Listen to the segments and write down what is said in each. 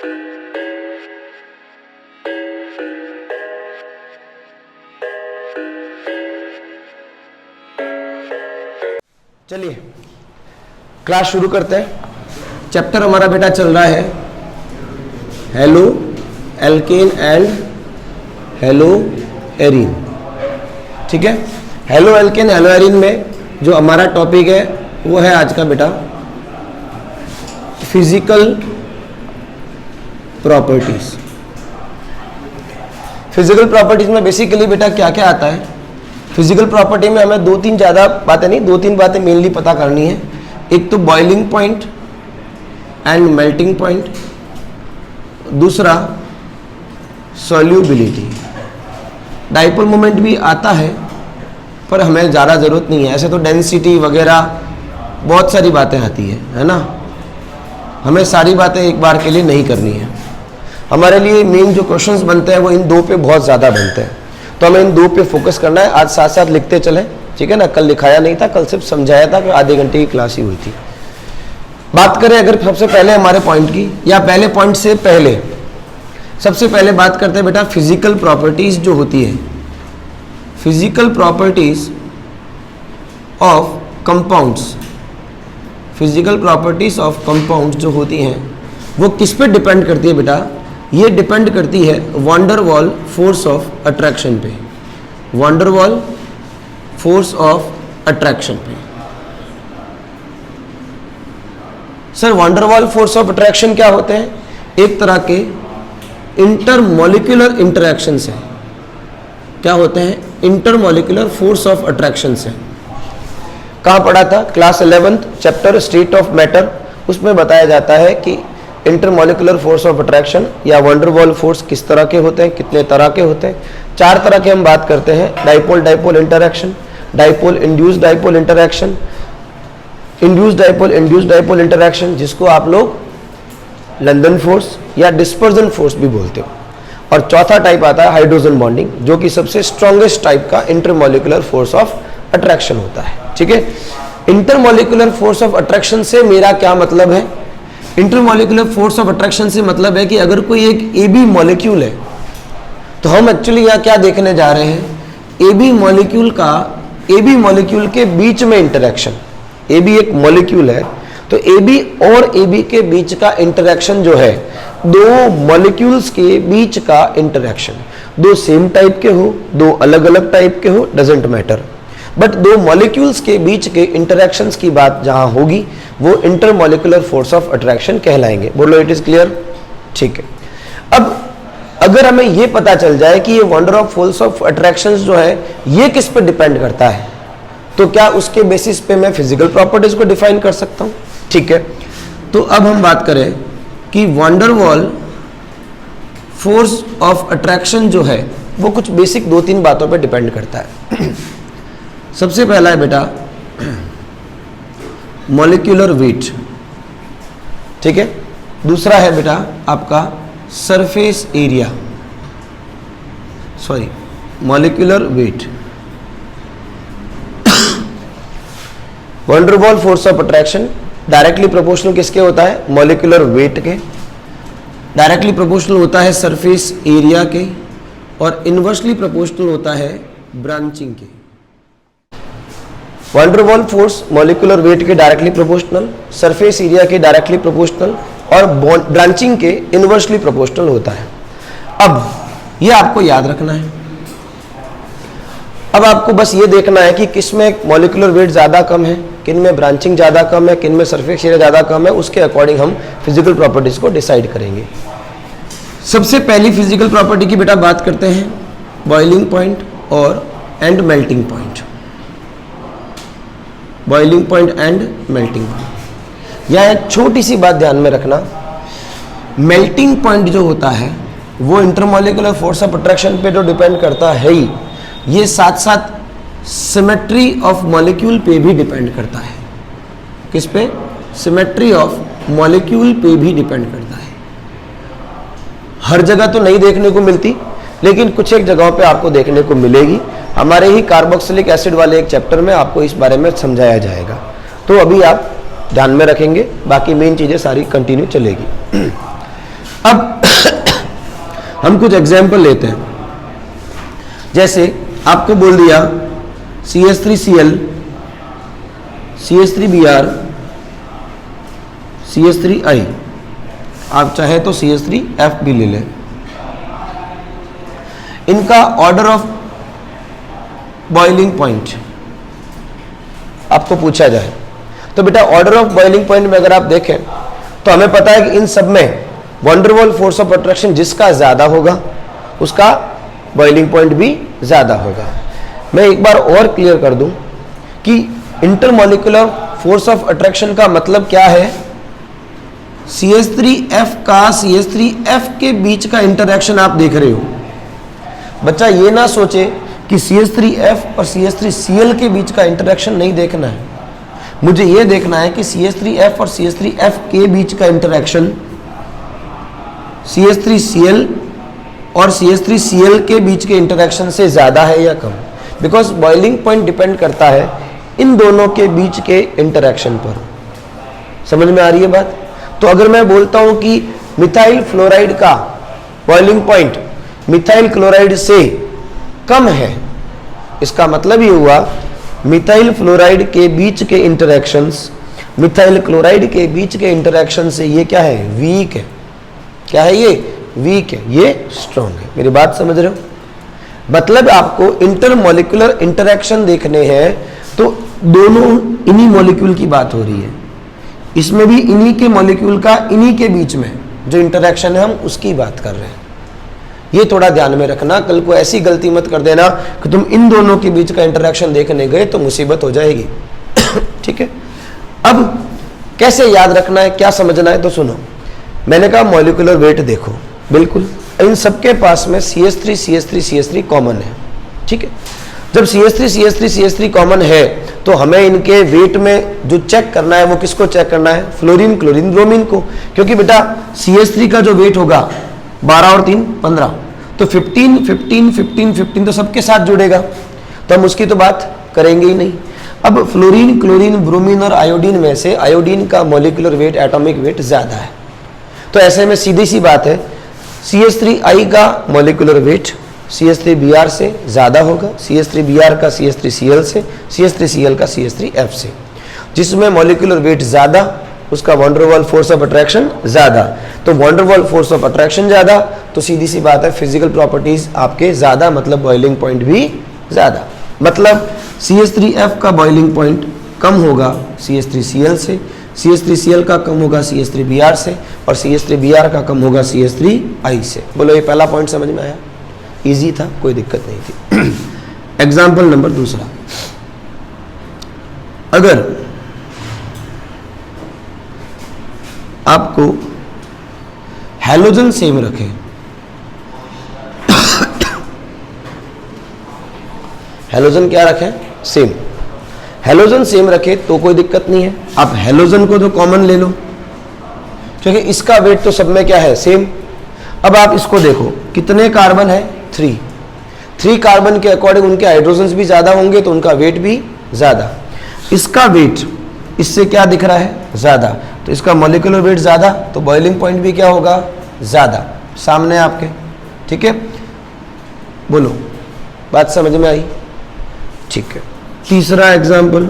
चलिए क्लास शुरू करते हैं। चैप्टर हमारा बेटा चल रहा है halo alkane and hello arene. ठीक है, हेलो एल्केन हेलो एरीन में जो हमारा टॉपिक है वो है आज का बेटा फिजिकल प्रॉपर्टीज। फिजिकल प्रॉपर्टीज में बेसिकली बेटा क्या क्या आता है? फिजिकल प्रॉपर्टी में हमें दो तीन बातें मेनली पता करनी है। एक तो boiling point and melting point, दूसरा सॉल्यूबिलिटी। डाइपोल मोमेंट भी आता है पर हमें ज़्यादा ज़रूरत नहीं है। ऐसे तो डेंसिटी वगैरह बहुत सारी बातें आती है ना, हमें सारी बातें एक बार के लिए नहीं करनी है। हमारे लिए मेन जो क्वेश्चंस बनते हैं वो इन दो पे बहुत ज़्यादा बनते हैं, तो हमें इन दो पे फोकस करना है। आज साथ साथ लिखते चलें, ठीक है ना। कल लिखाया नहीं था, कल सिर्फ समझाया था कि आधे घंटे की क्लास ही हुई थी। बात करें अगर सबसे पहले हमारे पॉइंट की, या पहले पॉइंट से पहले सबसे पहले बात करते हैं बेटा फिजिकल प्रॉपर्टीज जो होती है, physical properties of compounds. Physical properties of compounds जो होती हैं वो किस पे डिपेंड करती है बेटा? ये डिपेंड करती है वैन डर वाल फोर्स ऑफ अट्रैक्शन पे। वैन डर वाल फोर्स ऑफ अट्रैक्शन पे। सर वैन डर वाल फोर्स ऑफ अट्रैक्शन क्या होते हैं? एक तरह के इंटरमॉलिक्यूलर इंटरैक्शंस हैं। क्या होते हैं? इंटरमॉलिक्यूलर फोर्स ऑफ अट्रैक्शंस हैं। कहाँ पढ़ा था? Class 11th chapter state of matter, उसमें बताया जाता है कि इंटरमॉलिक्यूलर फोर्स ऑफ अट्रैक्शन या वैन डर वाल फोर्स किस तरह के होते हैं, कितने तरह के होते हैं। 4 तरह के हम बात करते हैं, dipole dipole interaction, dipole induced dipole interaction, induced dipole interaction जिसको आप लोग लंदन फोर्स या डिस्पर्जन फोर्स भी बोलते हो। और चौथा टाइप आता है हाइड्रोजन बॉन्डिंग, जो कि सबसे स्ट्रॉन्गेस्ट टाइप का इंटरमॉलिक्यूलर फोर्स ऑफ अट्रैक्शन होता है। ठीक है, इंटरमॉलिक्यूलर फोर्स ऑफ अट्रैक्शन से मेरा क्या मतलब है? इंटरमॉलिक्यूलर फोर्स ऑफ अट्रैक्शन से मतलब है कि अगर कोई एक ए बी मॉलिक्यूल है, तो हम एक्चुअली यहाँ क्या देखने जा रहे हैं? ए बी मॉलिक्यूल के बीच में इंटरैक्शन। ए बी एक मॉलिक्यूल है, तो ए बी और ए बी के बीच का इंटरैक्शन जो है, दो मॉलिक्यूल्स के बीच का इंटरैक्शन, दो सेम टाइप के हो, दो अलग अलग टाइप के हो, डजेंट मैटर, बट दो मॉलिक्यूल्स के बीच के इंटरैक्शंस की बात जहां होगी वो इंटरमॉलिक्यूलर फोर्स ऑफ अट्रैक्शन कहलाएंगे। बोलो इट इज क्लियर? ठीक है। अब अगर हमें ये पता चल जाए कि ये van der force of attractions जो है ये किस पे डिपेंड करता है, तो क्या उसके बेसिस पे मैं फिजिकल प्रॉपर्टीज को डिफाइन कर सकता हूं? ठीक है, तो अब हम बात करें कि वैन डर वाल फोर्स ऑफ अट्रैक्शन जो है वो कुछ बेसिक 2-3 बातों पे डिपेंड करता है। सबसे पहला है बेटा मॉलिक्यूलर वेट, ठीक है। दूसरा है बेटा आपका surface area, molecular weight. Van der वाल force of attraction directly proportional किसके होता है? मॉलिक्यूलर वेट के। डायरेक्टली प्रोपोर्शनल होता है सरफेस एरिया के, और इनवर्सली प्रोपोर्शनल होता है ब्रांचिंग के। वैन डर वाल फोर्स मॉलिक्यूलर वेट के डायरेक्टली प्रोपोर्शनल, सरफेस एरिया के डायरेक्टली प्रोपोर्शनल, और ब्रांचिंग के इनवर्सली प्रोपोर्शनल होता है। अब ये आपको याद रखना है। अब आपको बस ये देखना है कि किस में मॉलिक्यूलर वेट ज़्यादा कम है, किन में ब्रांचिंग ज़्यादा कम है, किन में सरफेस एरिया ज़्यादा कम है, उसके अकॉर्डिंग हम फिजिकल प्रॉपर्टीज़ को डिसाइड करेंगे। सबसे पहली फिजिकल प्रॉपर्टी की बेटा बात करते हैं बॉइलिंग पॉइंट और and melting point. Boiling point and melting point. यहाँ एक छोटी सी बात ध्यान में रखना, मेल्टिंग पॉइंट जो होता है वो इंटरमॉलिक्यूलर फोर्स ऑफ अट्रैक्शन पे तो डिपेंड करता है ही, ये साथ साथ सिमेट्री ऑफ मॉलिक्यूल पे भी डिपेंड करता है। किस पे? सिमेट्री ऑफ मॉलिक्यूल पे भी डिपेंड करता है। हर जगह तो नहीं देखने को मिलती, लेकिन कुछ एक जगहों पे आपको देखने को मिलेगी। हमारे ही कार्बोक्सिलिक एसिड वाले एक चैप्टर में आपको इस बारे में समझाया जाएगा, तो अभी आप ध्यान में रखेंगे, बाकी मेन चीज़ें सारी कंटिन्यू चलेगी। अब हम कुछ एग्जाम्पल लेते हैं। जैसे आपको बोल दिया CH3Cl, CH3Br, CH3I, आप चाहे तो CH3F भी ले लें। इनका ऑर्डर ऑफ बॉइलिंग पॉइंट आपको पूछा जाए तो बेटा ऑर्डर ऑफ बॉइलिंग पॉइंट में अगर आप देखें तो हमें पता है कि इन सब में van der Waals force of attraction जिसका ज्यादा होगा उसका बॉइलिंग पॉइंट भी ज्यादा होगा। मैं एक बार और क्लियर कर दूं कि इंटरमॉलिक्यूलर फोर्स ऑफ अट्रैक्शन का मतलब क्या है। CH3F का CH3F के बीच का इंटरैक्शन आप देख रहे हो। बच्चा ये ना सोचे कि CH3F और CH3Cl के बीच का इंटरैक्शन नहीं देखना है, मुझे ये देखना है कि CH3F और CH3F के बीच का इंटरैक्शन CH3Cl और CH3Cl के बीच के इंटरैक्शन से ज्यादा है या कम। बिकॉज बॉइलिंग पॉइंट डिपेंड करता है इन दोनों के बीच के इंटरैक्शन पर। समझ में आ रही है बात? तो अगर मैं बोलता हूं कि मिथाइल फ्लोराइड का बॉइलिंग पॉइंट मिथाइल क्लोराइड से कम है, इसका मतलब ये हुआ मिथाइल फ्लोराइड के बीच के इंटरैक्शंस मिथाइल क्लोराइड के बीच के इंटरैक्शन से ये क्या है, वीक है। क्या है ये? वीक है, ये स्ट्रॉन्ग है। मेरी बात समझ रहे हो? मतलब आपको इंटरमॉलिक्यूलर इंटरैक्शन देखने हैं तो दोनों इन्हीं मॉलिक्यूल की बात हो रही है, इसमें भी इन्हीं के मॉलिक्यूल का इन्हीं के बीच में जो इंटरैक्शन है हम उसकी बात कर रहे हैं। ये थोड़ा ध्यान में रखना, कल को ऐसी गलती मत कर देना कि तुम इन दोनों के बीच का इंटरैक्शन देखने गए तो मुसीबत हो जाएगी। ठीक है, अब कैसे याद रखना है, क्या समझना है, तो सुनो। मैंने कहा मॉलिक्यूलर वेट देखो, बिल्कुल इन सबके पास में CH3 CH3 CH3 कॉमन है। ठीक है, जब CH3 CH3 CH3 कॉमन है तो हमें इनके वेट में जो चेक करना है वो किसको चेक करना है, फ्लोरीन क्लोरीन ब्रोमीन को। क्योंकि बेटा CH3 का जो वेट होगा 12 और 3 15, तो 15 15 15 15 तो सबके साथ जुड़ेगा, तो हम उसकी तो बात करेंगे ही नहीं। अब फ्लोरीन क्लोरीन ब्रोमीन और आयोडीन में से आयोडीन का मॉलिक्यूलर वेट एटॉमिक वेट ज्यादा है, तो ऐसे में सीधी सी बात है CH3I का मॉलिक्यूलर वेट CH3Br से ज्यादा होगा, CH3Br का CH3Cl से, CH3Cl का CH3F से। जिसमें मॉलिक्यूलर वेट ज्यादा उसका van der Waals force of attraction ज्यादा। तो van der Waals force of attraction ज्यादा तो सीधी सी बात है फिजिकल प्रॉपर्टीज आपके ज्यादा, मतलब बॉइलिंग पॉइंट भी ज्यादा। मतलब CH3F का बॉइलिंग पॉइंट कम होगा CH3Cl से, CH3Cl का कम होगा CH3Br से, और CH3Br का कम होगा CH3I से। बोलो ये पहला पॉइंट समझ में आया? इजी था, कोई दिक्कत नहीं थी। एग्जाम्पल नंबर दूसरा, अगर आपको हैलोजन सेम रखे, हैलोजन क्या रखें? सेम। हैलोजन सेम रखे तो कोई दिक्कत नहीं है, आप हैलोजन को तो कॉमन ले लो क्योंकि इसका वेट तो सब में क्या है, सेम। अब आप इसको देखो कितने कार्बन है, 3 कार्बन के अकॉर्डिंग उनके हाइड्रोजन्स भी ज्यादा होंगे तो उनका वेट भी ज्यादा। इसका वेट इससे क्या दिख रहा है, ज्यादा, तो इसका मॉलिक्यूलर वेट ज्यादा तो बॉइलिंग पॉइंट भी क्या होगा, ज्यादा। सामने आपके, ठीक है, बोलो बात समझ में आई? ठीक है, तीसरा एग्जाम्पल,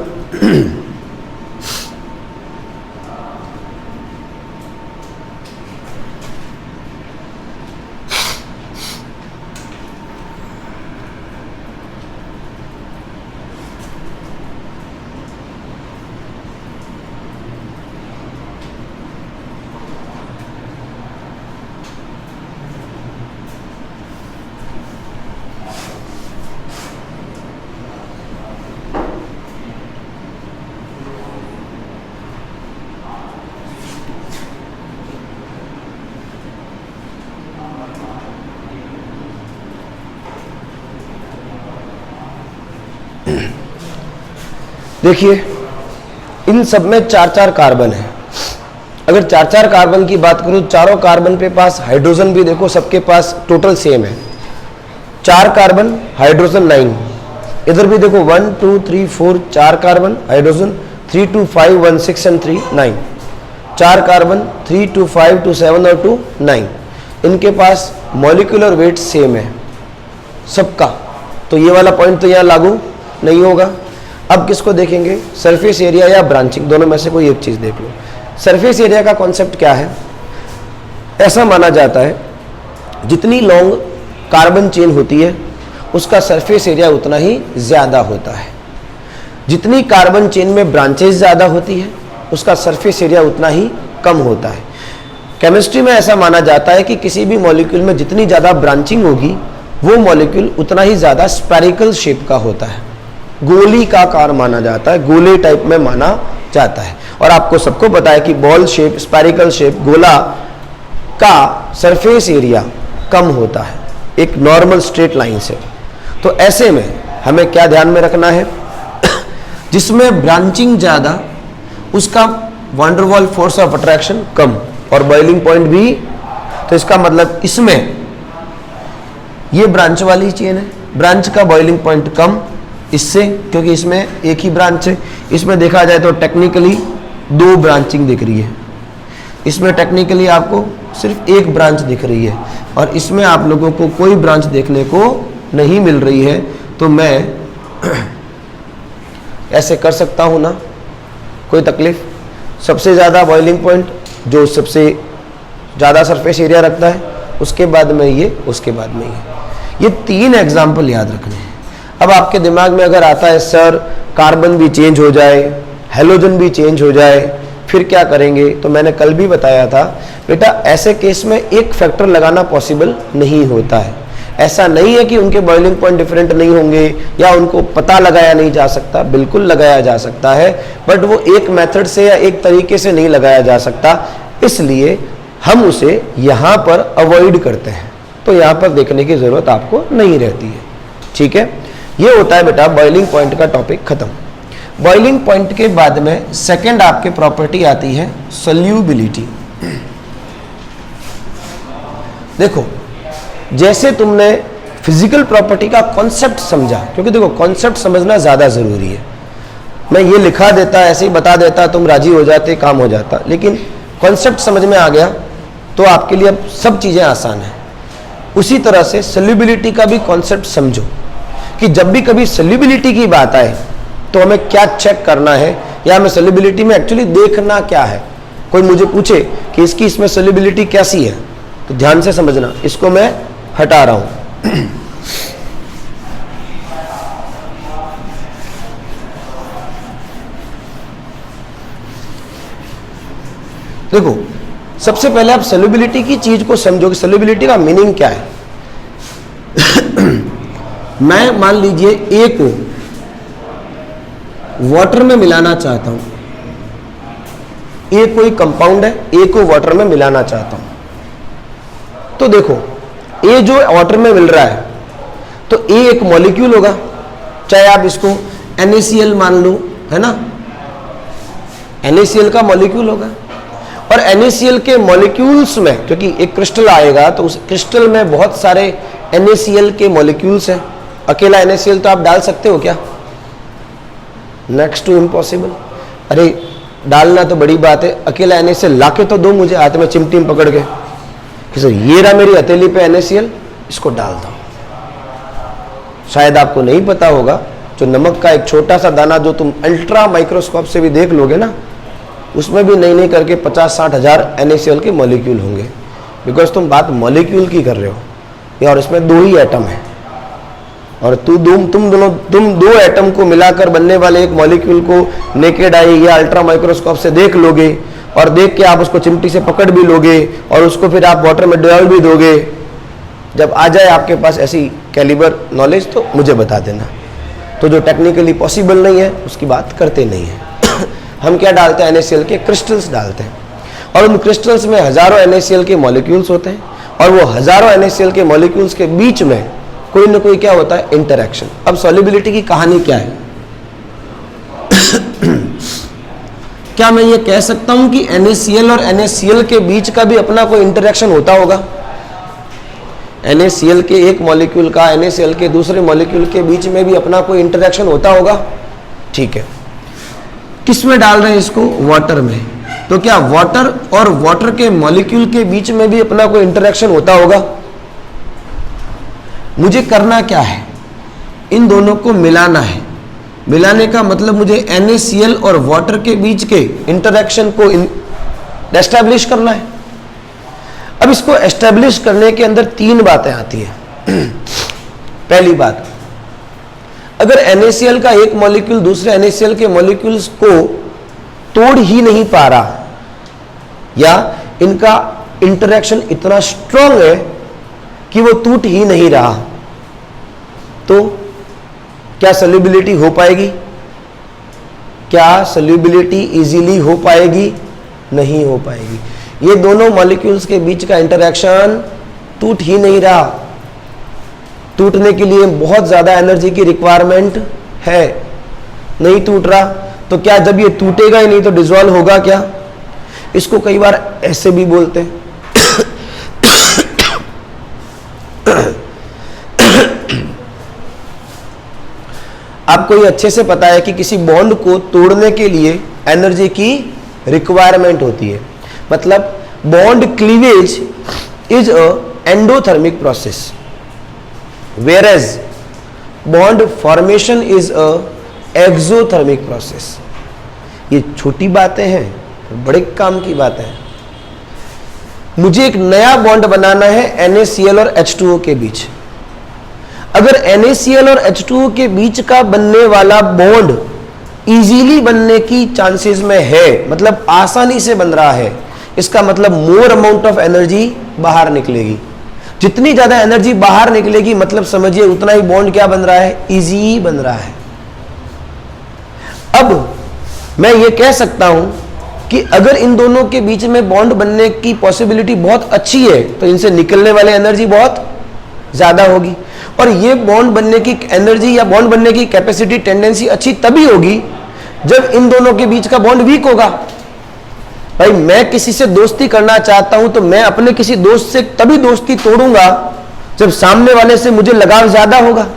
देखिए इन सब में 4 कार्बन है। अगर 4 कार्बन की बात करूं, चारों कार्बन पे पास हाइड्रोजन भी देखो सबके पास टोटल सेम है, 4 कार्बन हाइड्रोजन 9। इधर भी देखो 1 2 3 4 4 कार्बन हाइड्रोजन 3 2 5 1 6 एंड 3 9, 4 कार्बन 3 2 5 2 7 और 2 9। इनके पास मॉलिक्यूलर वेट सेम है सबका, तो ये वाला पॉइंट तो यहाँ लागू नहीं होगा। अब किसको देखेंगे, सरफेस एरिया या ब्रांचिंग, दोनों में से कोई एक चीज़ देख लो। सरफेस एरिया का कॉन्सेप्ट क्या है, ऐसा माना जाता है जितनी लॉन्ग कार्बन चेन होती है उसका सरफेस एरिया उतना ही ज़्यादा होता है, जितनी कार्बन चेन में ब्रांचेस ज़्यादा होती है उसका सरफेस एरिया उतना ही कम होता है। केमिस्ट्री में ऐसा माना जाता है कि किसी भी मॉलिक्यूल में जितनी ज़्यादा ब्रांचिंग होगी वो मॉलिक्यूल उतना ही ज़्यादा स्पेरिकल शेप का होता है, गोली का आकार माना जाता है, गोले टाइप में माना जाता है। और आपको सबको पता है कि बॉल शेप, स्पेरिकल शेप, गोला का सरफेस एरिया कम होता है एक नॉर्मल स्ट्रेट लाइन से। तो ऐसे में हमें क्या ध्यान में रखना है, जिसमें ब्रांचिंग ज़्यादा उसका van der Waals force of attraction कम और बॉइलिंग पॉइंट भी। तो इसका मतलब इसमें ये ब्रांच वाली चेन है, ब्रांच का बॉइलिंग पॉइंट कम इससे, क्योंकि इसमें एक ही ब्रांच है। इसमें देखा जाए तो टेक्निकली दो ब्रांचिंग दिख रही है, इसमें टेक्निकली आपको सिर्फ एक ब्रांच दिख रही है और इसमें आप लोगों को कोई ब्रांच देखने को नहीं मिल रही है। तो मैं ऐसे कर सकता हूँ ना, कोई तकलीफ। सबसे ज़्यादा बॉइलिंग पॉइंट जो सबसे ज़्यादा सरफेस एरिया रखता है, उसके बाद में ये, उसके बाद में ये 3 एग्जाम्पल याद रखने हैं। अब आपके दिमाग में अगर आता है सर कार्बन भी चेंज हो जाए, हेलोजन भी चेंज हो जाए, फिर क्या करेंगे, तो मैंने कल भी बताया था बेटा ऐसे केस में एक फैक्टर लगाना पॉसिबल नहीं होता है। ऐसा नहीं है कि उनके बॉइलिंग पॉइंट डिफरेंट नहीं होंगे या उनको पता लगाया नहीं जा सकता, बिल्कुल लगाया जा सकता है, बट वो एक मेथड से या एक तरीके से नहीं लगाया जा सकता, इसलिए हम उसे यहाँ पर अवॉइड करते हैं। तो यहाँ पर देखने की ज़रूरत आपको नहीं रहती है, ठीक है। ये होता है बेटा बॉइलिंग पॉइंट का टॉपिक खत्म। बॉइलिंग पॉइंट के बाद में सेकंड आपके प्रॉपर्टी आती है सोल्यूबिलिटी। देखो जैसे तुमने फिजिकल प्रॉपर्टी का कॉन्सेप्ट समझा, क्योंकि देखो कॉन्सेप्ट समझना ज़्यादा ज़रूरी है। मैं ये लिखा देता, ऐसे ही बता देता, तुम राजी हो जाते, काम हो जाता, लेकिन कॉन्सेप्ट समझ में आ गया तो आपके लिए अब सब चीज़ें आसान हैं। उसी तरह से सोल्यूबिलिटी का भी कॉन्सेप्ट समझो कि जब भी कभी सोल्यूबिलिटी की बात आए तो हमें क्या चेक करना है या हमें सोल्यूबिलिटी में एक्चुअली देखना क्या है। कोई मुझे पूछे कि इसकी इसमें सोल्यूबिलिटी कैसी है, तो ध्यान से समझना, इसको मैं हटा रहा हूं। देखो सबसे पहले आप सोल्यूबिलिटी की चीज को समझो कि सोल्यूबिलिटी का मीनिंग क्या है। मैं मान लीजिए ए को वाटर में मिलाना चाहता हूं, ए कोई कंपाउंड है, ए को वाटर में मिलाना चाहता हूं। तो देखो ए जो वाटर में मिल रहा है तो ए एक मॉलिक्यूल होगा, चाहे आप इसको NaCl मान लो, है ना, NaCl का मॉलिक्यूल होगा। और NaCl के मॉलिक्यूल्स में क्योंकि एक क्रिस्टल आएगा तो उस क्रिस्टल में बहुत सारे NaCl के मॉलिक्यूल्स हैं। अकेला NaCl तो आप डाल सकते हो क्या? Next to impossible. अरे डालना तो बड़ी बात है, अकेला NaCl लाके तो दो मुझे हाथ में चिमटी में पकड़ के कि सर ये रहा मेरी हथेली पे NaCl, इसको डाल दो। शायद आपको नहीं पता होगा, जो नमक का एक छोटा सा दाना जो तुम अल्ट्रा माइक्रोस्कोप से भी देख लोगे ना, उसमें भी नहीं करके 50-60 हज़ार NaCl के मॉलिक्यूल होंगे। बिकॉज तुम बात मॉलिक्यूल की कर रहे हो और इसमें 2 ही एटम है और तुम दो एटम को मिलाकर बनने वाले एक मॉलिक्यूल को नेकेड आई या अल्ट्रा माइक्रोस्कोप से देख लोगे और देख के आप उसको चिमटी से पकड़ भी लोगे और उसको फिर आप वाटर में डाल भी दोगे। जब आ जाए आपके पास ऐसी कैलिबर नॉलेज तो मुझे बता देना। तो जो टेक्निकली पॉसिबल नहीं है उसकी बात करते नहीं है। हम क्या डालते हैं? NaCl के क्रिस्टल्स डालते हैं और उन क्रिस्टल्स में हजारों NaCl के मॉलिक्यूल्स होते हैं और वो हजारों NaCl के मॉलिक्यूल्स के बीच में कोई ना कोई क्या होता है? इंटरेक्शन। अब सॉल्युबिलिटी की कहानी क्या है? क्या मैं ये कह सकता हूं कि NaCl और NaCl के बीच का भी अपना कोई इंटरेक्शन होता होगा? NaCl के एक मॉलिक्यूल का NaCl के दूसरे मॉलिक्यूल के बीच में भी अपना कोई इंटरेक्शन होता होगा? ठीक है, किस में डाल रहे हैं इसको? वाटर में। तो क्या वाटर और वाटर के मॉलिक्यूल के बीच में भी अपना कोई इंटरेक्शन होता होगा? मुझे करना क्या है, इन दोनों को मिलाना है। मिलाने का मतलब मुझे NaCl और वाटर के बीच के इंटरेक्शन को एस्टैब्लिश करना है। अब इसको एस्टैब्लिश करने के अंदर 3 बातें आती हैं। पहली बात, अगर NaCl का एक मॉलिक्यूल दूसरे NaCl के मॉलिक्यूल्स को तोड़ ही नहीं पा रहा, या इनका इंटरेक्शन इतना स्ट्रांग है कि वो टूट ही नहीं रहा, तो क्या सॉल्युबिलिटी हो पाएगी? क्या सॉल्युबिलिटी इजीली हो पाएगी? नहीं हो पाएगी। ये दोनों मॉलिक्यूल्स के बीच का इंटरेक्शन टूट ही नहीं रहा। टूटने के लिए बहुत ज्यादा एनर्जी की रिक्वायरमेंट है, नहीं टूट रहा। तो क्या जब ये टूटेगा ही नहीं तो डिसॉल्व होगा क्या? इसको कई बार ऐसे भी बोलते हैं, आपको ये अच्छे से पता है कि किसी बॉन्ड को तोड़ने के लिए एनर्जी की रिक्वायरमेंट होती है। मतलब bond cleavage is a endothermic process, whereas bond formation is a exothermic process. ये छोटी बातें हैं, बड़े काम की बातें हैं। मुझे एक नया बॉन्ड बनाना है NaCl और H2O के बीच। अगर NaCl और H2O के बीच का बनने वाला बॉन्ड इजीली बनने की चांसेस में है, मतलब आसानी से बन रहा है, इसका मतलब मोर अमाउंट ऑफ एनर्जी बाहर निकलेगी। जितनी ज्यादा एनर्जी बाहर निकलेगी मतलब समझिए उतना ही बॉन्ड क्या बन रहा है, इजी बन रहा है। अब मैं ये कह सकता हूं कि अगर इन दोनों के बीच में बॉन्ड बनने की पॉसिबिलिटी बहुत अच्छी है तो इनसे निकलने वाली एनर्जी बहुत ज्यादा होगी, और ये बॉन्ड बनने की एनर्जी या बॉन्ड बनने की कैपेसिटी, टेंडेंसी अच्छी तभी होगी जब इन दोनों के बीच का बॉन्ड वीक होगा। भाई मैं किसी से दोस्ती करना चाहता हूं तो मैं अपने किसी दोस्त से तभी दोस्ती तोड़ूंगा जब सामने वाले से मुझे लगाव ज्यादा होगा,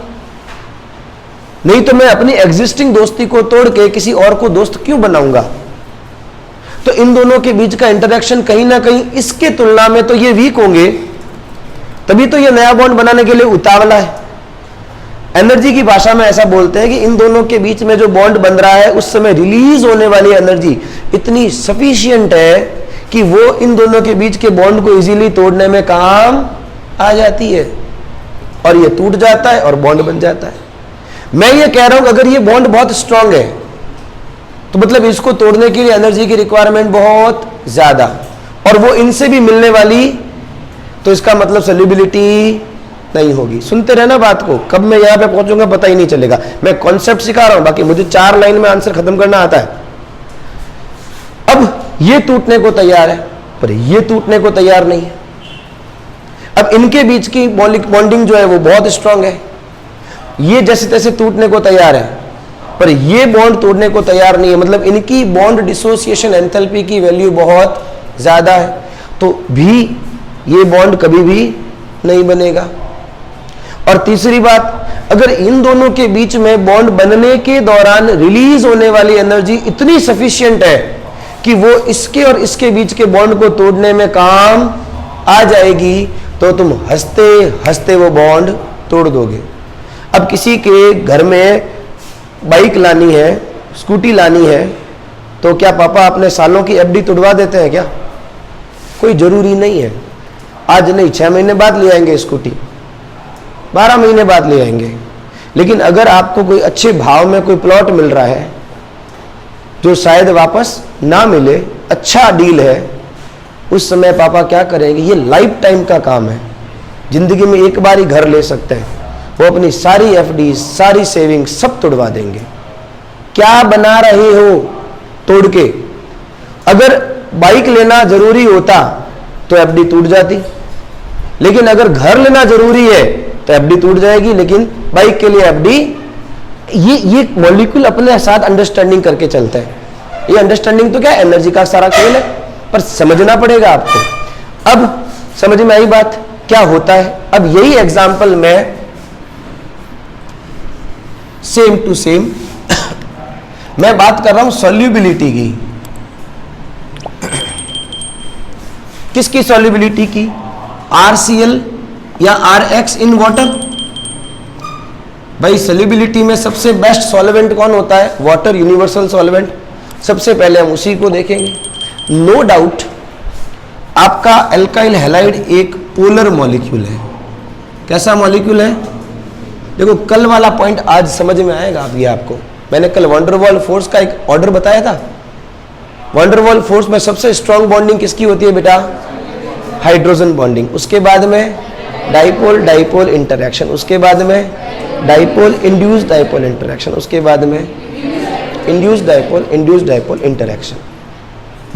नहीं तो मैं अपनी एग्जिस्टिंग दोस्ती को तोड़ के किसी और को दोस्त क्यों बनाऊंगा। तो इन दोनों के बीच का इंटरेक्शन कहीं ना कहीं इसके तुलना में तो ये वीक होंगे, तभी तो ये नया बॉन्ड बनाने के लिए उतावला है। एनर्जी की भाषा में ऐसा बोलते हैं कि इन दोनों के बीच में जो बॉन्ड बन रहा है उस समय रिलीज होने वाली एनर्जी इतनी सफिशिएंट है कि वो इन दोनों के बीच के बॉन्ड को इजीली तोड़ने में काम आ जाती है, और ये टूट जाता है और बॉन्ड बन जाता है। मैं ये कह रहा हूं अगर ये बॉन्ड बहुत स्ट्रांग है तो मतलब इसको तोड़ने के लिए एनर्जी की रिक्वायरमेंट बहुत ज्यादा, और वो इनसे भी मिलने वाली, तो इसका मतलब सॉल्युबिलिटी नहीं होगी। सुनते रहना बात को, कब मैं यहां पे पहुंचूंगा पता ही नहीं चलेगा। मैं कॉन्सेप्ट सिखा रहा हूं, बाकी मुझे 4 लाइन में आंसर खत्म करना आता है। अब ये टूटने को तैयार है पर ये टूटने को तैयार नहीं है। अब इनके बीच की बॉन्डिंग जो है वो बहुत स्ट्रांग है, ये जैसे तैसे टूटने को तैयार है पर ये बॉन्ड तोड़ने को तैयार नहीं है। मतलब इनकी बॉन्ड डिसोसिएशन एंथैल्पी की वैल्यू बहुत ज्यादा है, तो भी ये बॉन्ड कभी भी नहीं बनेगा। और तीसरी बात, अगर इन दोनों के बीच में बॉन्ड बनने के दौरान रिलीज होने वाली एनर्जी इतनी सफिशिएंट है कि वो इसके और इसके बीच के बॉन्ड को तोड़ने में काम आ जाएगी, तो तुम हंसते हंसते वो बॉन्ड तोड़ दोगे। अब किसी के घर में बाइक लानी है, स्कूटी लानी है, तो क्या पापा अपने सालों की एफडी तोड़वा देते हैं क्या? कोई जरूरी नहीं है। आज नहीं, 6 महीने बाद ले आएंगे स्कूटी, 12 महीने बाद ले आएंगे। लेकिन अगर आपको कोई अच्छे भाव में कोई प्लॉट मिल रहा है जो शायद वापस ना मिले, अच्छा डील है, उस समय पापा क्या करेंगे? ये लाइफ टाइम का काम है, जिंदगी में एक बार ही घर ले सकते हैं। वो अपनी सारी एफडी, सारी सेविंग सब तोड़वा देंगे। क्या बना रहे हो तोड़ के? अगर बाइक लेना जरूरी होता तो एफडी टूट जाती, लेकिन अगर घर लेना जरूरी है तो एफडी टूट जाएगी, लेकिन बाइक के लिए एफडी, ये मॉलिक्यूल अपने साथ अंडरस्टैंडिंग करके चलता है। ये अंडरस्टैंडिंग तो क्या, एनर्जी का सारा खेल है, पर समझना पड़ेगा आपको। अब समझ में आई बात क्या होता है? अब यही एग्जाम्पल मैं सेम टू सेम मैं बात कर रहा हूं सॉल्युबिलिटी की। किसकी सॉल्युबिलिटी की, RCl या RX इन वाटर? भाई सॉल्युबिलिटी में सबसे बेस्ट सॉल्वेंट कौन होता है? Water, universal solvent. सबसे पहले हम उसी को देखेंगे। नो डाउट आपका एल्काइल हैलाइड एक पोलर मॉलिक्यूल है। कैसा मॉलिक्यूल है? देखो कल वाला पॉइंट आज समझ में आएगा अभी आपको। मैंने कल वंडरवॉल फोर्स का एक ऑर्डर बताया था। वंडरवॉल फोर्स में सबसे स्ट्रॉन्ग बॉन्डिंग किसकी होती है बेटा? Hydrogen bonding. उसके बाद में डाइपोल डाइपोल इंटरैक्शन, उसके बाद में डाइपोल इंड्यूस्ड डाइपोल इंटरैक्शन, उसके बाद में इंड्यूस्ड डाइपोल इंटरैक्शन।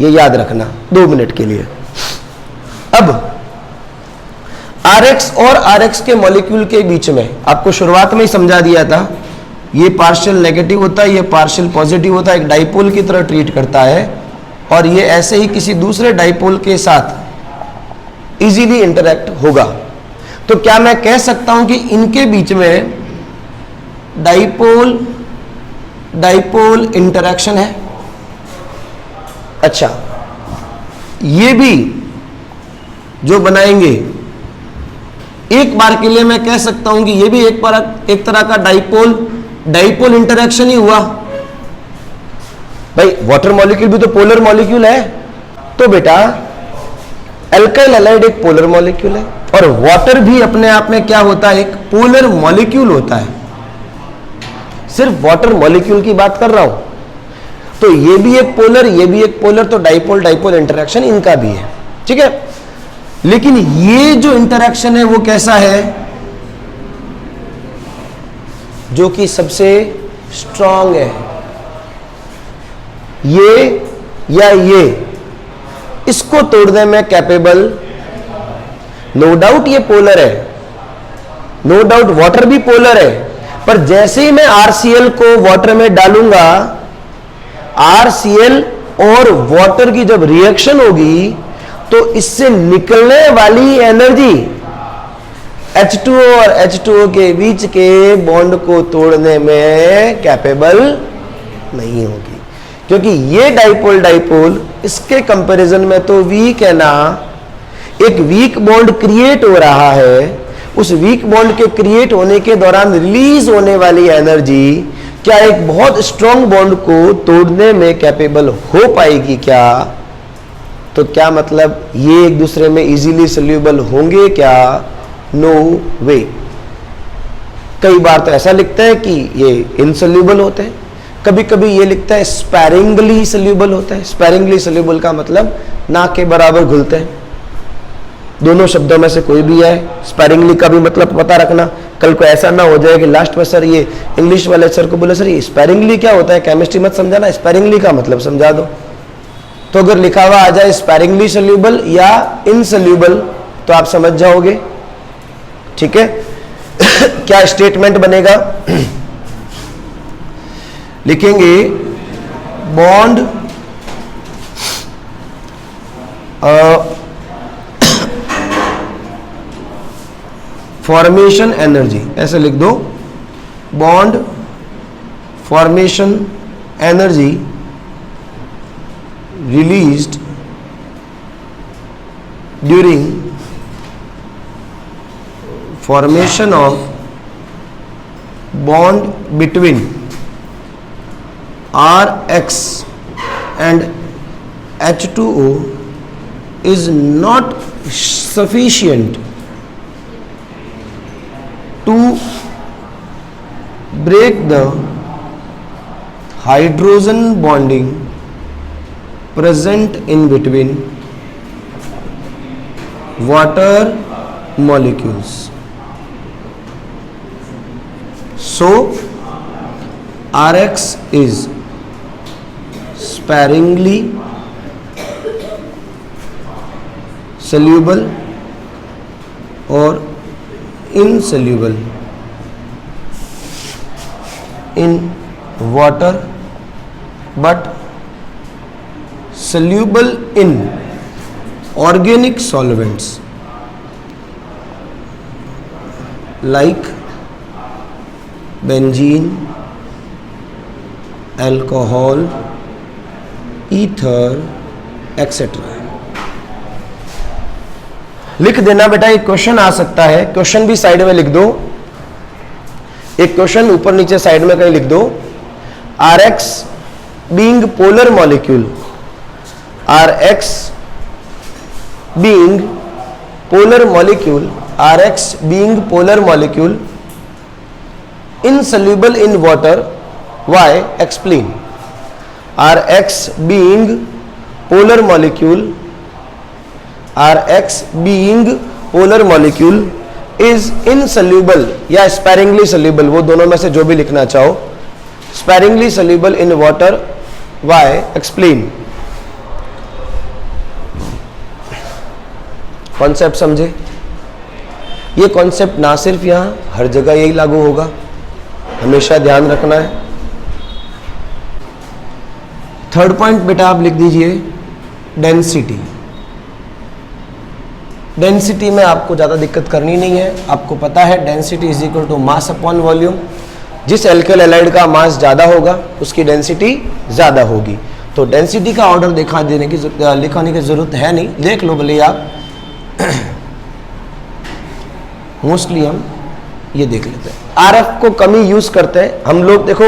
ये याद रखना 2 मिनट के लिए। अब RX और RX के मॉलिक्यूल के बीच में आपको शुरुआत में ही समझा दिया था, ये पार्शियल नेगेटिव होता है, ये पार्शियल पॉजिटिव होता है, एक डाइपोल की तरह ट्रीट करता है और ये ऐसे ही किसी दूसरे डाइपोल के साथ इजीली इंटरैक्ट होगा। तो क्या मैं कह सकता हूं कि इनके बीच में डाइपोल डाइपोल इंटरैक्शन है? अच्छा, ये भी जो बनाएंगे एक बार के लिए मैं कह सकता हूं कि ये भी एक तरह का डाइपोल डाइपोल इंटरैक्शन ही हुआ। भाई वाटर मॉलिक्यूल भी तो पोलर मॉलिक्यूल है, तो बेटा एल्काइल हैलाइड एक पोलर मॉलिक्यूल है और वाटर भी अपने आप में क्या होता है? एक पोलर मॉलिक्यूल होता है। सिर्फ वाटर मॉलिक्यूल की बात कर रहा हूं, तो ये भी एक पोलर, ये भी एक पोलर, तो डाइपोल डाइपोल इंटरैक्शन इनका भी है। ठीक है, लेकिन ये जो इंटरैक्शन है वो कैसा है? जो कि सबसे स्ट्रॉन्ग है। ये या ये इसको तोड़ने में कैपेबल। नो डाउट ये पोलर है, नो डाउट वाटर भी पोलर है, पर जैसे ही मैं RCl को वाटर में डालूंगा, RCl और वाटर की जब रिएक्शन होगी तो इससे निकलने वाली एनर्जी H2O और H2O के बीच के बॉन्ड को तोड़ने में कैपेबल नहीं होगी, क्योंकि ये डाइपोल डाइपोल इसके कंपैरिजन में तो वीक है ना। एक वीक बॉन्ड क्रिएट हो रहा है, उस वीक बॉन्ड के क्रिएट होने के दौरान रिलीज होने वाली एनर्जी क्या एक बहुत स्ट्रॉन्ग बॉन्ड को तोड़ने में कैपेबल हो पाएगी क्या? तो क्या मतलब ये एक दूसरे में इजीली सोल्यूबल होंगे क्या? नो वे। कई बार तो ऐसा लिखते हैं कि ये इनसोल्यूबल होते हैं, कभी कभी ये लिखता है स्पैरिंगली सोल्यूबल होता है। स्पैरिंगली सोल्यूबल का मतलब ना के बराबर घुलते हैं। दोनों शब्दों में से कोई भी है। स्पैरिंगली का भी मतलब पता रखना, कल को ऐसा ना हो जाए कि लास्ट में सर ये इंग्लिश वाले सर को बोले सर ये स्पैरिंगली क्या होता है, केमिस्ट्री मत समझाना, स्पैरिंगली का मतलब समझा दो। तो अगर लिखा हुआ आ जाए स्पैरिंगली सोल्यूबल या इनसोल्यूबल तो आप समझ जाओगे। ठीक है, क्या स्टेटमेंट बनेगा? लिखेंगे बॉन्ड फॉर्मेशन एनर्जी, ऐसे लिख दो, bond formation energy released during formation of bond between RX and H2O is not sufficient to break the hydrogen bonding present in between water molecules. So RX is sparingly soluble or insoluble in water but soluble in organic solvents like benzene, alcohol, ether, etc. लिख देना बेटा, एक question आ सकता है, question भी side में लिख दो, एक क्वेश्चन ऊपर नीचे साइड में कहीं लिख दो। Rx being polar molecule, Rx being polar molecule, Rx being polar molecule, insoluble in water, why? Explain. Rx being polar molecule, Rx being polar molecule is insoluble या sparingly soluble, वो दोनों में से जो भी लिखना चाहो, sparingly soluble in water, why? Explain. Concept समझे? ये कॉन्सेप्ट ना सिर्फ यहाँ, हर जगह यही लागू होगा, हमेशा ध्यान रखना है। थर्ड पॉइंट बेटा आप लिख दीजिए, डेंसिटी। डेंसिटी में आपको ज़्यादा दिक्कत करनी नहीं है, आपको पता है density is equal to mass upon volume. जिस एल्काइल हैलाइड का मास ज़्यादा होगा उसकी डेंसिटी ज़्यादा होगी। तो डेंसिटी का ऑर्डर लिखाने की ज़रूरत है नहीं, देख लो भले आप। मोस्टली हम ये देख लेते हैं, आरएफ को कम ही यूज़ करते हैं हम लोग। देखो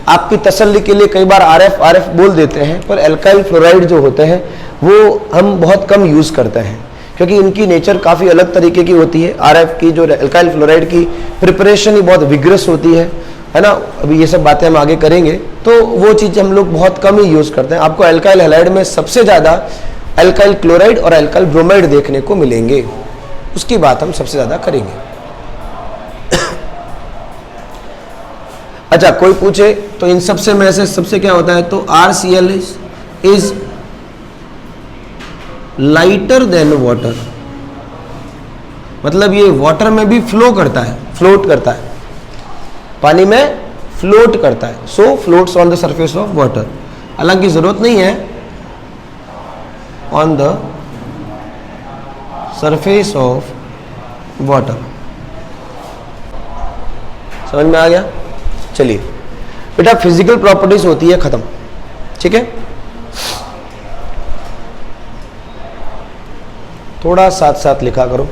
आपकी तसल्ली के लिए कई बार आरएफ बोल देते हैं, पर एल्काइल फ्लोराइड जो होते हैं वो हम बहुत कम यूज़ करते हैं, क्योंकि इनकी नेचर काफ़ी अलग तरीके की होती है। आरएफ की जो एल्काइल फ्लोराइड की प्रिपरेशन ही बहुत विग्रस होती है ना। अभी ये सब बातें हम आगे करेंगे, तो वो चीज़ हम लोग बहुत कम ही यूज़ करते हैं। आपको एल्काइल हैलाइड में सबसे ज़्यादा एल्काइल क्लोराइड और एल्काइल ब्रोमाइड देखने को मिलेंगे, उसकी बात हम सबसे ज़्यादा करेंगे। अच्छा, कोई पूछे तो इन सबसे में से सबसे क्या होता है, तो RCl is lighter than water, मतलब ये वाटर में भी फ्लो करता है, फ्लोट करता है, पानी में फ्लोट करता है। So floats on the surface of water. हालांकि जरूरत नहीं है on the surface of water. समझ में आ गया? चलिए बेटा, फिजिकल प्रॉपर्टीज होती है खत्म, ठीक है। थोड़ा साथ साथ लिखा करो,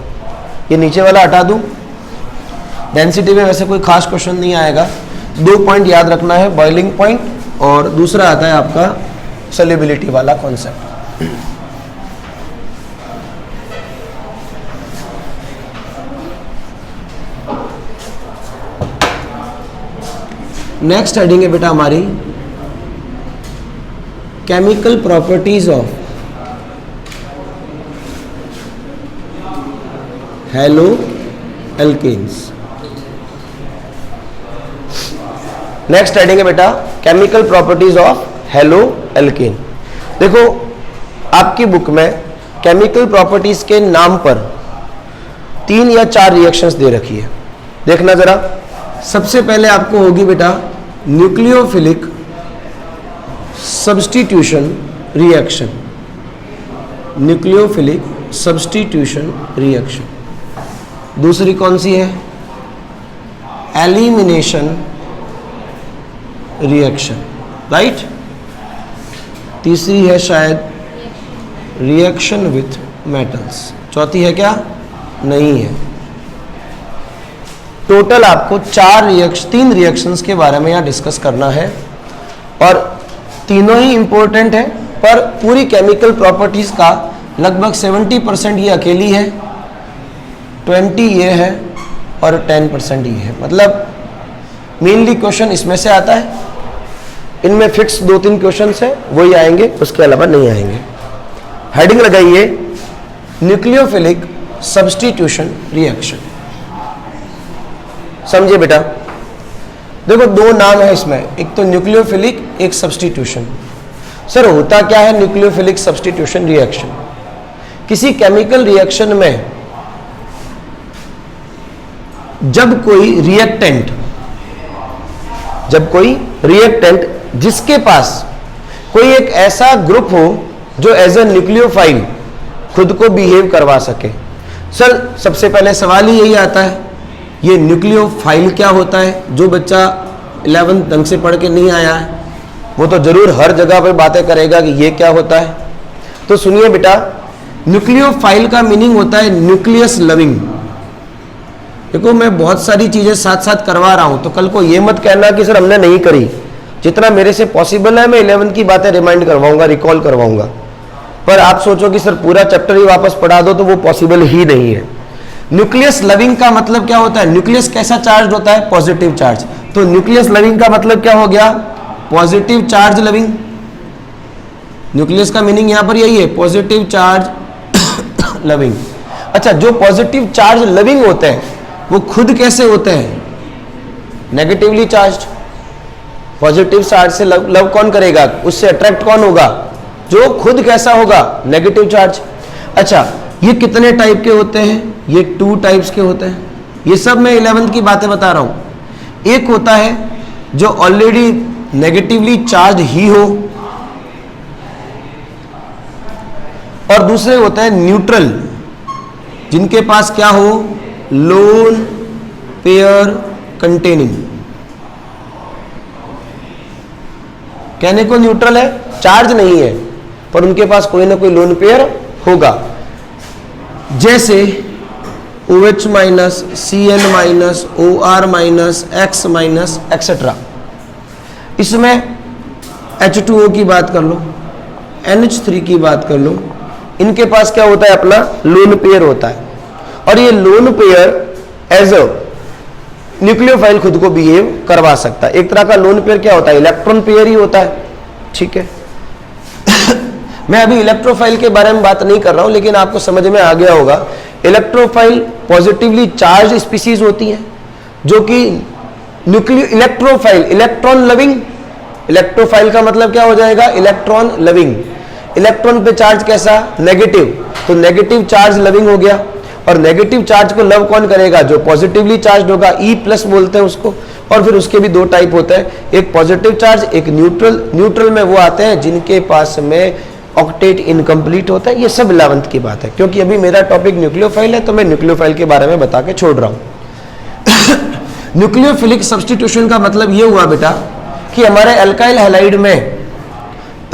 ये नीचे वाला हटा दूं। डेंसिटी में वैसे कोई खास क्वेश्चन नहीं आएगा, 2 पॉइंट याद रखना है, बॉइलिंग पॉइंट और दूसरा आता है आपका सॉल्युबिलिटी वाला कॉन्सेप्ट। नेक्स्ट हेडिंग है बेटा हमारी chemical properties of haloalkanes. Next heading है बेटा chemical properties of haloalkane. देखो आपकी बुक में केमिकल प्रॉपर्टीज के नाम पर 3 या 4 रिएक्शंस दे रखी है, देखना जरा। सबसे पहले आपको होगी बेटा nucleophilic substitution reaction, nucleophilic substitution reaction. दूसरी कौन सी है? Elimination reaction, right. तीसरी है शायद रिएक्शन विथ मेटल्स। चौथी है क्या? नहीं है। टोटल आपको 3 रिएक्शंस के बारे में यहाँ डिस्कस करना है, और तीनों ही इंपॉर्टेंट है, पर पूरी केमिकल प्रॉपर्टीज का लगभग 70% ये अकेली है, 20 ये है और 10% ये है। मतलब मेनली क्वेश्चन इसमें से आता है, इनमें फिक्स 2-3 क्वेश्चन है वही आएंगे, उसके अलावा नहीं आएंगे। हेडिंग लगाइए न्यूक्लियोफिलिक सब्स्टिट्यूशन रिएक्शन। समझिए बेटा, देखो 2 नाम है इसमें, एक तो न्यूक्लियोफिलिक, एक सब्स्टिट्यूशन। सर होता क्या है न्यूक्लियोफिलिक सब्स्टिट्यूशन रिएक्शन? किसी केमिकल रिएक्शन में जब कोई रिएक्टेंट जिसके पास कोई एक ऐसा ग्रुप हो जो एज ए न्यूक्लियोफाइल खुद को बिहेव करवा सके। सर सबसे पहले सवाल ही यही आता है, ये न्यूक्लियोफाइल क्या होता है? जो बच्चा 11th ढंग से पढ़ के नहीं आया है वो तो जरूर हर जगह पर बातें करेगा कि ये क्या होता है। तो सुनिए बेटा, न्यूक्लियोफाइल का मीनिंग होता है न्यूक्लियस लविंग। देखो मैं बहुत सारी चीजें साथ साथ करवा रहा हूं, तो कल को ये मत कहना कि सर हमने नहीं करी। जितना मेरे से पॉसिबल है मैं 11th की बातें रिमाइंड करवाऊंगा, रिकॉल करवाऊंगा। पर आप सोचो कि सर पूरा चैप्टर ही वापस पढ़ा दो, तो वो पॉसिबल ही नहीं है। न्यूक्लियस लविंग का मतलब क्या होता है? न्यूक्लियस कैसा चार्ज होता है? Positive charge. तो न्यूक्लियस लविंग का मतलब क्या हो गया? Positive charge loving. न्यूक्लियस का मीनिंग यहां पर यही है, पॉजिटिव चार्ज लविंग। अच्छा, जो पॉजिटिव चार्ज लविंग होते हैं वो खुद कैसे होते हैं? Negatively charge. पॉजिटिव चार्ज से लव कौन करेगा? उससे अट्रैक्ट कौन होगा? जो खुद कैसा होगा? Negative charge. अच्छा, ये कितने टाइप के होते हैं? ये 2 टाइप्स के होते हैं। ये सब मैं 11th की बातें बता रहा हूं। एक होता है जो ऑलरेडी नेगेटिवली चार्ज ही हो, और दूसरे होते हैं न्यूट्रल, जिनके पास क्या हो? Lone pair containing. कहने को न्यूट्रल है, चार्ज नहीं है, पर उनके पास कोई ना कोई लोन पेयर होगा। जैसे OH minus, Cl minus, OR minus, X minus etcetera. इसमें H2O की बात कर लो, NH3 की बात कर लो, इनके पास क्या होता है? अपना लोन पेयर होता है। और ये lone pair as a nucleophile खुद को बिहेव करवा सकता है। एक तरह का लोन पेयर क्या होता है? इलेक्ट्रॉन पेयर ही होता है। ठीक है मैं अभी इलेक्ट्रोफाइल के बारे में बात नहीं कर रहा हूं, लेकिन आपको समझ में आ गया होगा। इलेक्ट्रोफाइल पॉजिटिवली चार्ज स्पीसीज होती हैं, जो कि इलेक्ट्रोफाइल इलेक्ट्रॉन लविंग। इलेक्ट्रोफाइल का मतलब क्या हो जाएगा? Electron loving. इलेक्ट्रॉन पे चार्ज कैसा? नेगेटिव। तो नेगेटिव चार्ज लविंग हो गया। और नेगेटिव चार्ज को लव कौन करेगा? जो पॉजिटिवली चार्ज होगा, E+ बोलते हैं उसको। और फिर उसके भी 2 टाइप होते हैं, एक पॉजिटिव चार्ज, एक न्यूट्रल। न्यूट्रल में वो आते हैं जिनके पास में ऑक्टेट इनकम्प्लीट होता है। ये सब 11th की बात है, क्योंकि अभी मेरा टॉपिक न्यूक्लियोफाइल है, तो मैं न्यूक्लियोफाइल के बारे में बता के छोड़ रहा हूं। न्यूक्लियोफिलिक सब्स्टिट्यूशन का मतलब ये हुआ बेटा कि हमारे अल्काइल हैलाइड में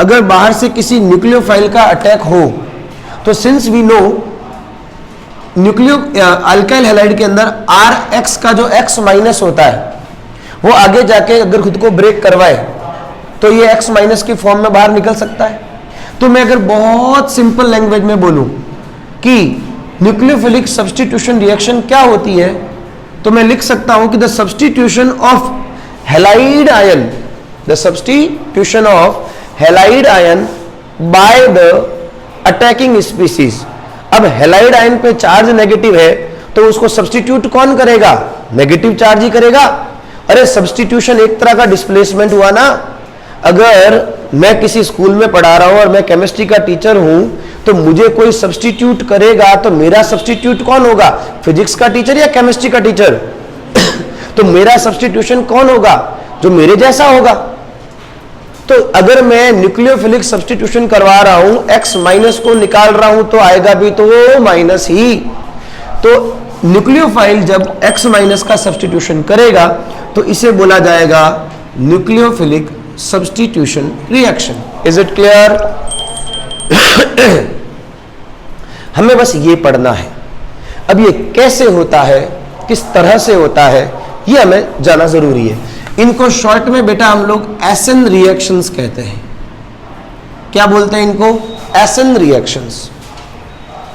अगर बाहर से किसी न्यूक्लियोफाइल का अटैक हो, तो since we know alkyl halide के अंदर Rx का जो X माइनस होता है, वो आगे जाके अगर खुद को ब्रेक करवाए तो ये X माइनस की फॉर्म में बाहर निकल सकता है। तो मैं अगर बहुत सिंपल लैंग्वेज में बोलूं कि न्यूक्लियोफिलिक सब्स्टिट्यूशन रिएक्शन क्या होती है, तो मैं लिख सकता हूं कि the substitution of halide ion, the substitution of halide ion by the attacking species. अब हैलाइड आयन पे चार्ज नेगेटिव है, तो उसको सब्स्टिट्यूट कौन करेगा? नेगेटिव चार्ज ही करेगा। अरे सब्स्टिट्यूशन एक तरह का डिस्प्लेसमेंट हुआ ना। अगर मैं किसी स्कूल में पढ़ा रहा हूं और मैं केमिस्ट्री का टीचर हूं, तो मुझे कोई सब्स्टिट्यूट करेगा, तो मेरा सब्स्टिट्यूट कौन होगा? फिजिक्स का टीचर या केमिस्ट्री का टीचर? तो मेरा सब्स्टिट्यूशन कौन होगा? जो मेरे जैसा होगा। तो अगर मैं न्यूक्लियोफिलिक सब्स्टिट्यूशन करवा रहा हूं, X माइनस को निकाल रहा हूं, तो आएगा भी तो वो माइनस ही। तो न्यूक्लियोफाइल जब X माइनस का सब्स्टिट्यूशन करेगा, तो इसे बोला जाएगा nucleophilic substitution reaction. Is it clear? हमें बस ये पढ़ना है। अब ये कैसे होता है, किस तरह से होता है, ये हमें जाना जरूरी है। इनको शॉर्ट में बेटा हम लोग एसन रिएक्शंस कहते हैं। क्या बोलते हैं इनको? एसन रिएक्शंस।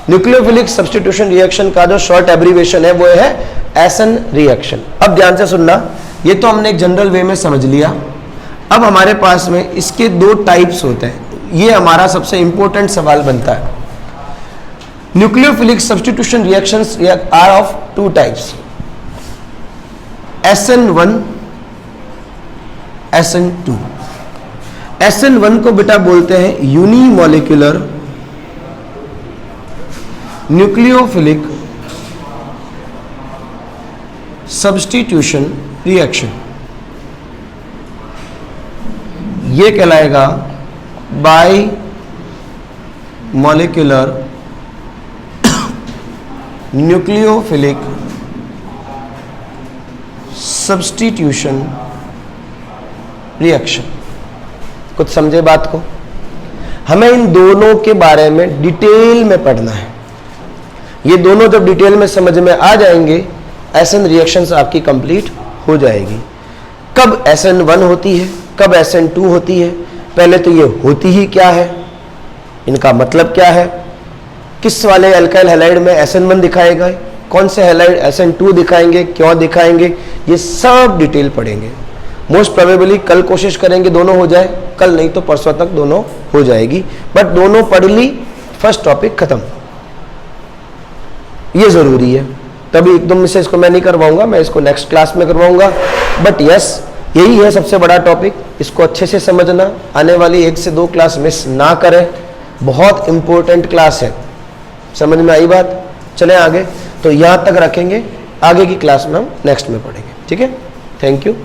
न्यूक्लियोफिलिक सब्स्टिट्यूशन रिएक्शन का जो शॉर्ट एब्रीविएशन है वो है एसन रिएक्शन। अब ध्यान से सुनना, ये तो हमने एक जनरल वे में समझ लिया। अब हमारे पास में इसके 2 टाइप्स होते हैं। ये हमारा सबसे इंपॉर्टेंट सवाल बनता है। Nucleophilic substitution reactions are of 2 types, SN1, SN2। SN1 को बेटा बोलते हैं यूनिमॉलिक्यूलर न्यूक्लियोफिलिक सब्स्टिट्यूशन रिएक्शन। ये कहलाएगा by molecular nucleophilic substitution reaction. कुछ समझे बात को? हमें इन दोनों के बारे में डिटेल में पढ़ना है। ये दोनों जब डिटेल में समझ में आ जाएंगे, एसएन रिएक्शंस आपकी कंप्लीट हो जाएगी। कब SN1 होती है, कब SN2 होती है, पहले तो ये होती ही क्या है, इनका मतलब क्या है, किस वाले अल्काइल हैलाइड में SN1 दिखाएगा, कौन से हैलाइड SN2 दिखाएंगे, क्यों दिखाएंगे, ये सब डिटेल पढ़ेंगे। मोस्ट प्रोबेबली कल कोशिश करेंगे दोनों हो जाए, कल नहीं तो परसों तक दोनों हो जाएगी, बट दोनों पढ़ ली, फर्स्ट टॉपिक खत्म। ये जरूरी है, तभी एकदम से इसको मैं नहीं करवाऊंगा, मैं इसको नेक्स्ट क्लास में करवाऊंगा। बट यस, यही है सबसे बड़ा टॉपिक, इसको अच्छे से समझना, आने वाली 1 से 2 क्लास मिस ना करें, बहुत इंपॉर्टेंट क्लास है। समझ में आई बात? चलें आगे, तो यहाँ तक रखेंगे, आगे की क्लास में हम नेक्स्ट में पढ़ेंगे। ठीक है, थैंक यू।